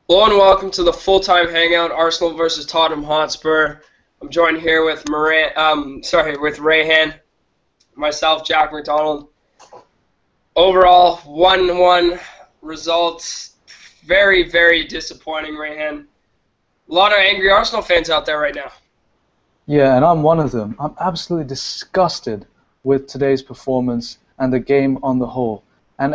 Hello and welcome to the full-time hangout, Arsenal versus Tottenham Hotspur. I'm joined here with with Rayhan, myself, Jack McDonald. Overall, 1-1 results. Very, very disappointing, Rayhan. A lot of angry Arsenal fans out there right now. Yeah, and I'm one of them. I'm absolutely disgusted with today's performance and the game on the whole. And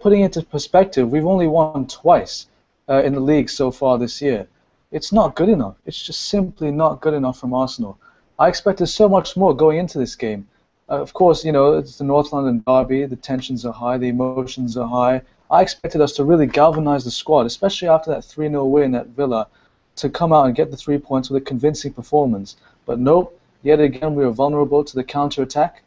putting it into perspective, we've only won twice in the league so far this year. It's not good enough. It's just simply not good enough from Arsenal. I expected so much more going into this game. Of course, it's the North London derby. The tensions are high. The emotions are high. I expected us to really galvanize the squad, especially after that 3-0 win at Villa, to come out and get the 3 points with a convincing performance. But nope, yet again we were vulnerable to the counter-attack,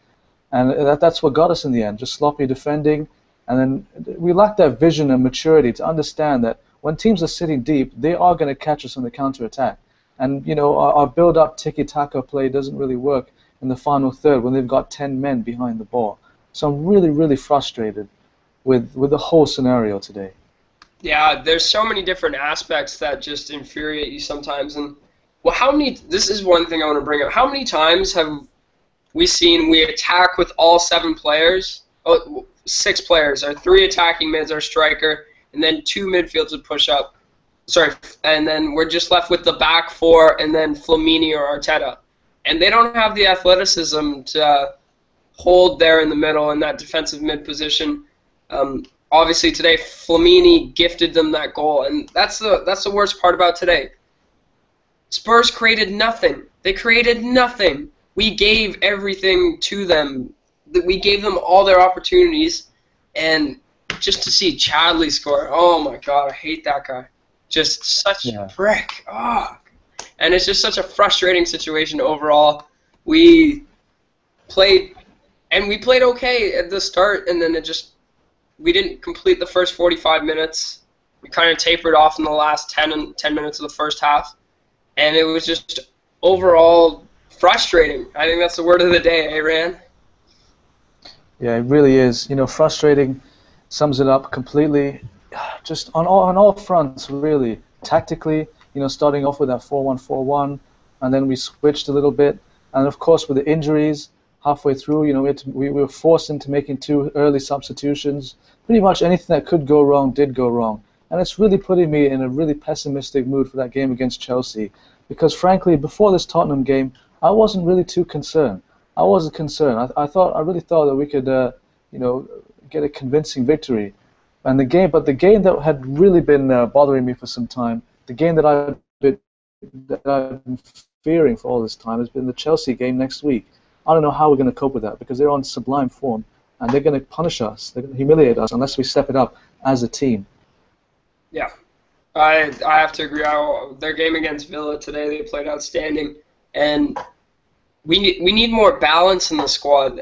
and that's what got us in the end, just sloppy defending, and then we lacked that vision and maturity to understand that when teams are sitting deep, they are going to catch us on the counter-attack. And, our build-up tiki-taka play doesn't really work in the final third when they've got 10 men behind the ball. So I'm really, really frustrated with the whole scenario today. Yeah, there's so many different aspects that just infuriate you sometimes. And well, this is one thing I want to bring up. How many times have we attack with all 7 players? Oh, 6 players. Our 3 attacking mids, our striker, and then 2 midfields would push up. Sorry, and then we're just left with the back 4 and then Flamini or Arteta. And they don't have the athleticism to hold there in the middle in that defensive mid position. Obviously today, Flamini gifted them that goal, and that's the worst part about today. Spurs created nothing. They created nothing. We gave everything to them. We gave them all their opportunities, and just to see Chadley score, oh my God, I hate that guy. Just such a prick. Oh. And it's just such a frustrating situation overall. We played okay at the start, and then we didn't complete the first 45 minutes. We kind of tapered off in the last 10 minutes of the first half. And it was just overall frustrating. I think that's the word of the day, eh, Rand? Yeah, it really is. Frustrating sums it up completely. Just on all fronts, really. Tactically, starting off with that 4-1-4-1, and then we switched a little bit. And of course, with the injuries halfway through, we were forced into making 2 early substitutions. Pretty much anything that could go wrong did go wrong. And it's really putting me in a really pessimistic mood for that game against Chelsea. Because frankly, before this Tottenham game, I wasn't really too concerned. I wasn't concerned. I really thought that we could, get a convincing victory. And the game that had really been bothering me for some time, the game that I've been fearing for all this time, has been the Chelsea game next week. I don't know how we're going to cope with that because they're on sublime form, and they're going to punish us. They're going to humiliate us unless we step it up as a team. Yeah, I have to agree. Their game against Villa today, they played outstanding, and we need more balance in the squad.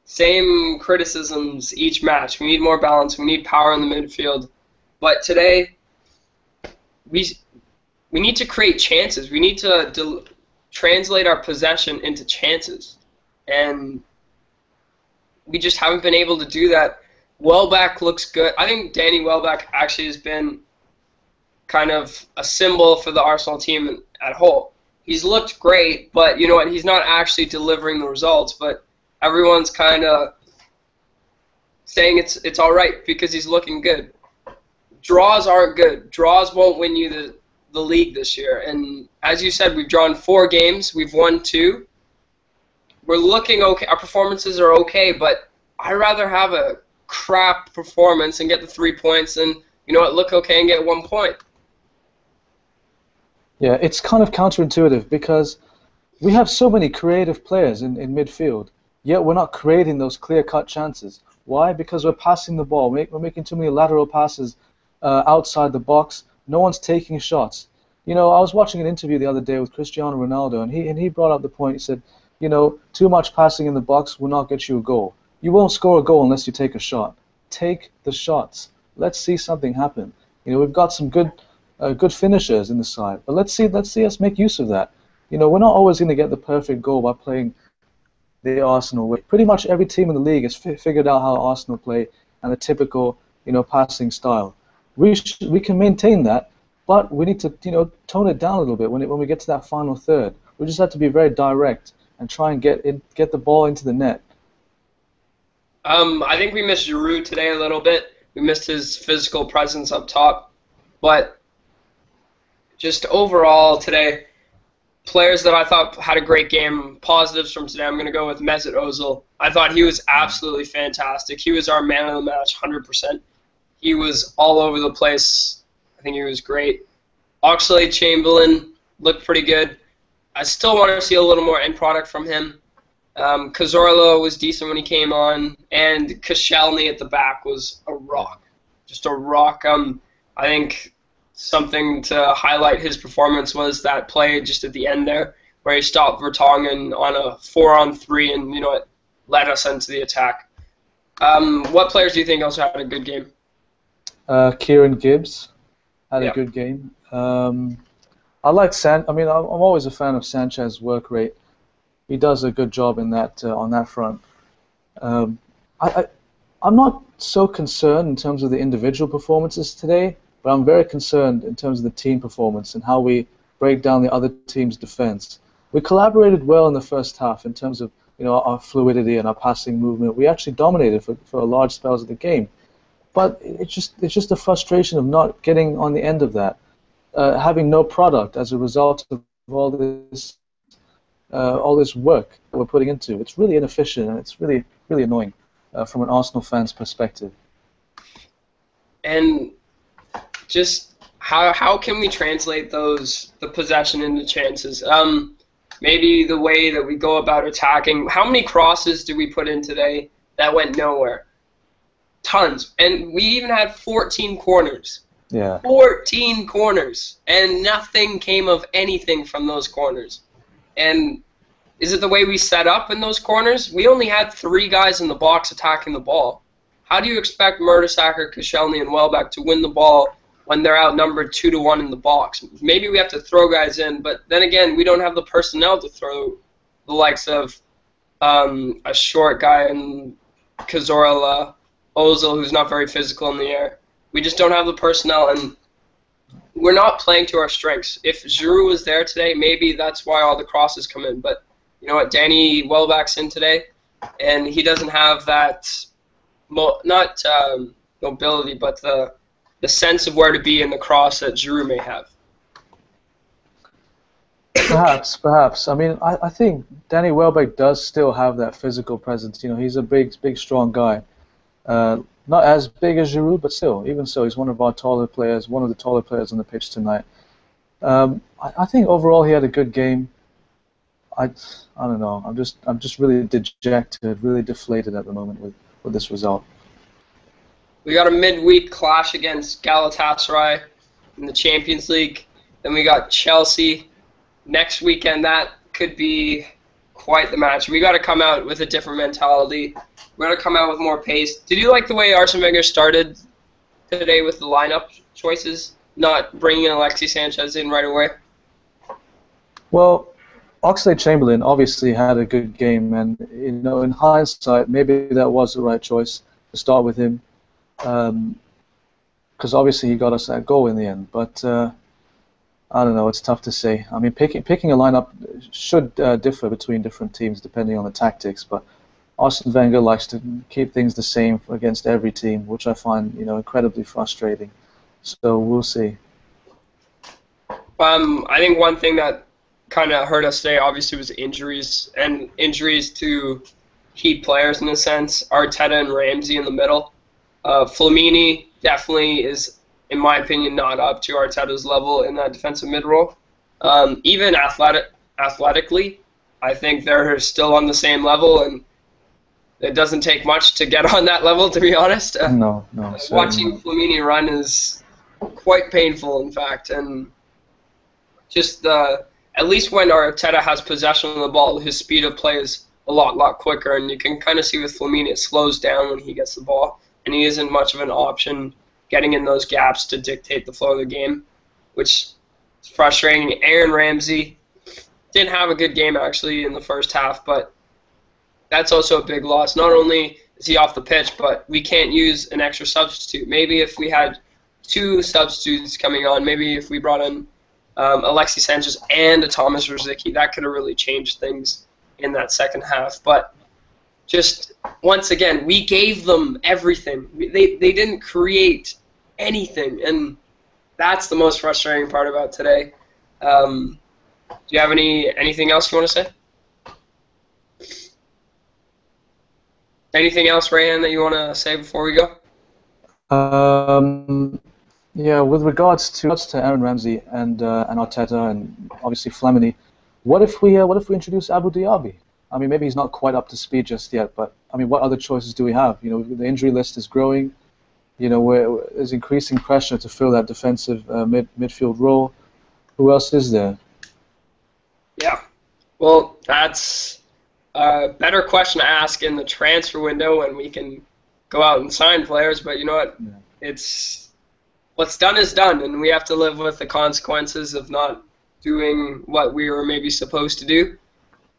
Same criticisms each match. We need more balance. We need power in the midfield. But today, we need to create chances. We need to translate our possession into chances, and we just haven't been able to do that. Welbeck looks good. I think Danny Welbeck actually has been kind of a symbol for the Arsenal team at whole. He's looked great, but you know what? He's not actually delivering the results. But everyone's kind of saying it's all right because he's looking good. Draws aren't good. Draws won't win you the league this year. And as you said, we've drawn 4 games. We've won 2. We're looking okay. Our performances are okay, but I'd rather have a crap performance and get the 3 points than, look okay and get 1 point. Yeah, it's kind of counterintuitive because we have so many creative players in midfield, yet we're not creating those clear-cut chances. Why? Because we're passing the ball. We're making too many lateral passes outside the box. No one's taking shots. I was watching an interview the other day with Cristiano Ronaldo, and he brought up the point. He said, too much passing in the box will not get you a goal. You won't score a goal unless you take a shot. Take the shots. Let's see something happen. We've got some good finishers in the side, but let's see us make use of that. We're not always going to get the perfect goal by playing the Arsenal way. Pretty much every team in the league has figured out how Arsenal play and the typical, passing style. we can maintain that, but we need to tone it down a little bit when we get to that final third. We just have to be very direct and try and get the ball into the net. I think we missed Giroud today a little bit. We missed his physical presence up top, but just overall today, players that I thought had a great game, positives from today, I'm going to go with Mesut Ozil. I thought he was absolutely fantastic. He was our man of the match, 100%. He was all over the place. I think he was great. Oxlade-Chamberlain looked pretty good. I still want to see a little more end product from him. Cazorla was decent when he came on, and Koscielny at the back was a rock. Just a rock. I think something to highlight his performance was that play just at the end there, where he stopped Vertonghen on a 4-on-3 and, it led us into the attack. What players do you think also had a good game? Kieran Gibbs had a good game. I like I'm always a fan of Sanchez's work rate. He does a good job in that on that front. I'm not so concerned in terms of the individual performances today, but I'm very concerned in terms of the team performance and how we break down the other team's defense. We collaborated well in the first half in terms of our fluidity and our passing movement. We actually dominated for large spells of the game, but it's just the frustration of not getting on the end of that, having no product as a result of all this work that we're putting into. It's really inefficient, and it's really, really annoying from an Arsenal fan's perspective. And just how can we translate the possession into chances? Maybe the way that we go about attacking. How many crosses did we put in today that went nowhere? Tons. And we even had 14 corners. Yeah. 14 corners, and nothing came of anything from those corners. And is it the way we set up in those corners? We only had 3 guys in the box attacking the ball. How do you expect Mertesacker, Koscielny, and Welbeck to win the ball when they're outnumbered 2-1 in the box? Maybe we have to throw guys in, but then again, we don't have the personnel to throw the likes of a short guy in Cazorla, Ozil, who's not very physical in the air. We just don't have the personnel, and we're not playing to our strengths. If Giroud was there today, maybe that's why all the crosses come in. But you know what? Danny Welbeck's in today, and he doesn't have that, not mobility, but the sense of where to be in the cross that Giroud may have. Perhaps. I mean, I think Danny Welbeck does still have that physical presence. He's a big, strong guy. Not as big as Giroud, but still, even so, he's one of our taller players, one of the taller players on the pitch tonight. I think overall he had a good game. I don't know. I'm just really dejected, really deflated at the moment with this result. We got a midweek clash against Galatasaray in the Champions League. Then we got Chelsea next weekend. That could be quite the match. We got to come out with a different mentality. We're going to come out with more pace. Did you like the way Arsene Wenger started today with the lineup choices, not bringing in Alexis Sanchez in right away? Well, Oxlade-Chamberlain obviously had a good game, and in hindsight, maybe that was the right choice to start with him, because obviously he got us that goal in the end. But I don't know, it's tough to say. I mean, picking a lineup should differ between different teams depending on the tactics, but Arsene Wenger likes to keep things the same against every team, which I find incredibly frustrating. So we'll see. I think one thing that kind of hurt us today obviously was injuries, and injuries to key players in a sense. Arteta and Ramsey in the middle. Flamini definitely is, in my opinion, not up to Arteta's level in that defensive mid role. Even athletically, I think they're still on the same level, and it doesn't take much to get on that level, to be honest. No. Watching Flamini run is quite painful, in fact, and just at least when Arteta has possession of the ball, his speed of play is a lot quicker, and you can kind of see with Flamini it slows down when he gets the ball, and he isn't much of an option getting in those gaps to dictate the flow of the game, which is frustrating. Aaron Ramsey didn't have a good game actually in the first half, but that's also a big loss. Not only is he off the pitch, but we can't use an extra substitute. Maybe if we had 2 substitutes coming on. Maybe if we brought in Alexis Sanchez and a Thomas Rosicky, that could have really changed things in that second half. But just once again, we gave them everything. They didn't create anything, and that's the most frustrating part about today. Do you have anything else you want to say? Anything else, Rayan, that you want to say before we go? Yeah, with regards to Aaron Ramsey and Arteta and obviously Flamini, what if we introduce Abu Dhabi? I mean, maybe he's not quite up to speed just yet, but I mean, what other choices do we have? You know, the injury list is growing. You know, there's increasing pressure to fill that defensive midfield role. Who else is there? Yeah, well, that's a better question to ask in the transfer window when we can go out and sign players. But you know what? Yeah. It's what's done is done, and we have to live with the consequences of not doing what we were maybe supposed to do.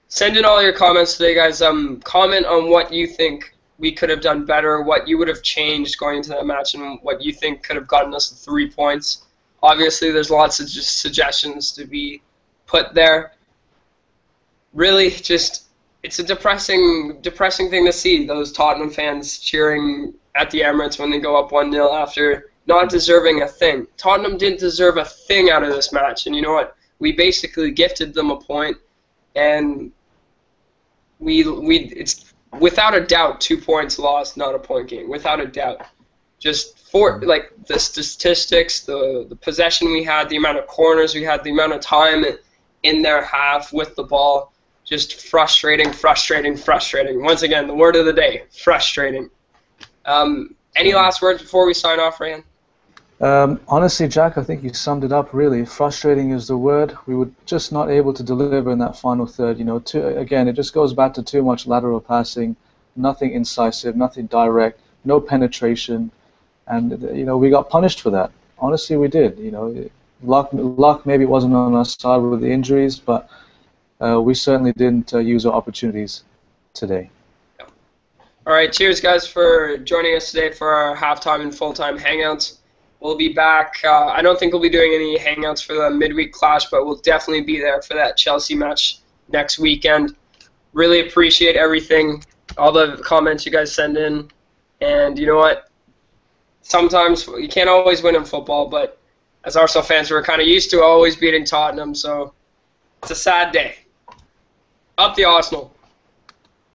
Send in all your comments today, guys. Comment on what you think we could have done better, what you would have changed going into that match, and what you think could have gotten us the 3 points. Obviously, there's lots of just suggestions to be put there. Really, just it's a depressing thing to see, those Tottenham fans cheering at the Emirates when they go up 1-0 after not deserving a thing. Tottenham didn't deserve a thing out of this match, and you know what? We basically gifted them a point, and it's without a doubt 2 points lost, not a point gain, without a doubt. Just for like the statistics, the possession we had, the amount of corners we had, the amount of time in their half with the ball, just frustrating. Once again, the word of the day, frustrating. Any last words before we sign off, Ryan? Honestly, Jack, I think you summed it up really. Frustrating is the word. We were just not able to deliver in that final third. You know, again, it just goes back to too much lateral passing, nothing incisive, nothing direct, no penetration, and you know, we got punished for that. Honestly, we did. You know, luck maybe wasn't on our side with the injuries, but we certainly didn't use our opportunities today. All right, cheers, guys, for joining us today for our halftime and full-time hangouts. We'll be back. I don't think we'll be doing any hangouts for the midweek clash, but we'll definitely be there for that Chelsea match next weekend. Really appreciate everything, all the comments you guys send in. And you know what? Sometimes you can't always win in football, but as Arsenal fans, we're kind of used to always beating Tottenham, so it's a sad day. Up the Arsenal.